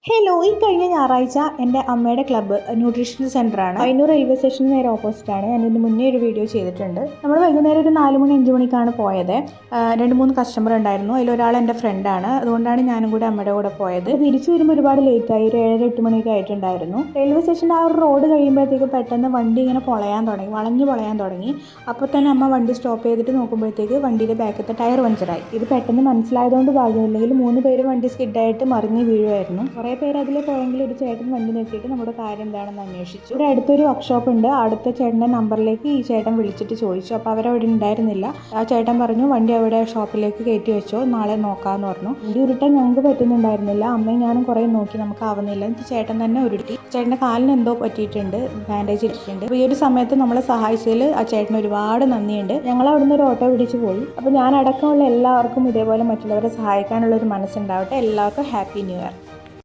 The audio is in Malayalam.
ഹലോ, ഈ കഴിഞ്ഞ ഞായറാഴ്ച എൻ്റെ അമ്മയുടെ ക്ലബ്ബ് ന്യൂട്രീഷൻ സെൻ്ററാണ്. പയ്യന്നൂർ റെയിൽവേ സ്റ്റേഷന് നേരെ ഓപ്പോസിറ്റാണ്. ഞാൻ ഇതിന് മുന്നേ ഒരു വീഡിയോ ചെയ്തിട്ടുണ്ട്. നമ്മൾ വൈകുന്നേരം ഒരു 4 മണി 5 മണിക്കാണ് പോയത്. 2-3 കസ്റ്റമർ ഉണ്ടായിരുന്നു. അതിലൊരാൾ എൻ്റെ ഫ്രണ്ടാണ്. അതുകൊണ്ടാണ് ഞാനും കൂടെ അമ്മയുടെ കൂടെ പോയത്. തിരിച്ചു വരുമ്പോൾ ഒരുപാട് ലേറ്റായി. ഒരു 7-8 മണിയൊക്കെ ആയിട്ടുണ്ടായിരുന്നു. റെയിൽവേ സ്റ്റേഷൻ്റെ ആ ഒരു റോഡ് കഴിയുമ്പോഴത്തേക്ക് പെട്ടെന്ന് വണ്ടി ഇങ്ങനെ പൊളയാൻ തുടങ്ങി, വളഞ്ഞു പൊളയാൻ തുടങ്ങി. അപ്പോൾ തന്നെ അമ്മ വണ്ടി സ്റ്റോപ്പ് ചെയ്തിട്ട് നോക്കുമ്പോഴത്തേക്ക് വണ്ടിയുടെ ബാക്കത്തെ ടയർ പഞ്ചറായി. ഇത് പെട്ടെന്ന് മനസ്സിലായതുകൊണ്ട് ഭാഗ്യമില്ലെങ്കിൽ 3 പേര് വണ്ടി സ്കിഡായിട്ട് മറിഞ്ഞ് വീഴുമായിരുന്നു. കുറേ പേര് അതിൽ പോയെങ്കിൽ ഒരു ചേട്ടൻ വണ്ടി നിർത്തിയിട്ട് നമ്മുടെ കാര്യം എന്താണെന്ന് അന്വേഷിച്ചു. ഇവിടെ അടുത്തൊരു വർക്ക്ഷോപ്പ് ഉണ്ട്. അടുത്ത ചേട്ടൻ്റെ നമ്പറിലേക്ക് ഈ ചേട്ടൻ വിളിച്ചിട്ട് ചോദിച്ചു. അപ്പോൾ അവരവിടെ ഉണ്ടായിരുന്നില്ല. ആ ചേട്ടൻ പറഞ്ഞു വണ്ടി അവിടെ ഷോപ്പിലേക്ക് കയറ്റി വെച്ചോ, നാളെ നോക്കാമെന്ന് പറഞ്ഞു. വണ്ടി ഉരുട്ടാൻ ഞങ്ങൾക്ക് പറ്റുന്നുണ്ടായിരുന്നില്ല. അമ്മയും ഞാനും കുറേ നോക്കി, നമുക്ക് ആവുന്നില്ല. എന്നിട്ട് ചേട്ടൻ തന്നെ ഉരുട്ടി. ചേട്ടൻ്റെ കാലിന് എന്തോ പറ്റിയിട്ടുണ്ട്, ബാൻഡേജ് ഇട്ടിട്ടുണ്ട്. അപ്പോൾ ഈ ഒരു സമയത്ത് നമ്മളെ സഹായിച്ചതിൽ ആ ചേട്ടന് ഒരുപാട് നന്ദിയുണ്ട്. ഞങ്ങൾ അവിടുന്ന് ഒരു ഓട്ടോ പിടിച്ച് പോയി. അപ്പോൾ ഞാൻ അടക്കമുള്ള എല്ലാവർക്കും ഇതേപോലെ മറ്റുള്ളവരെ സഹായിക്കാനുള്ളൊരു മനസ്സുണ്ടാവട്ടെ. എല്ലാവർക്കും ഹാപ്പി ന്യൂ ഇയർ.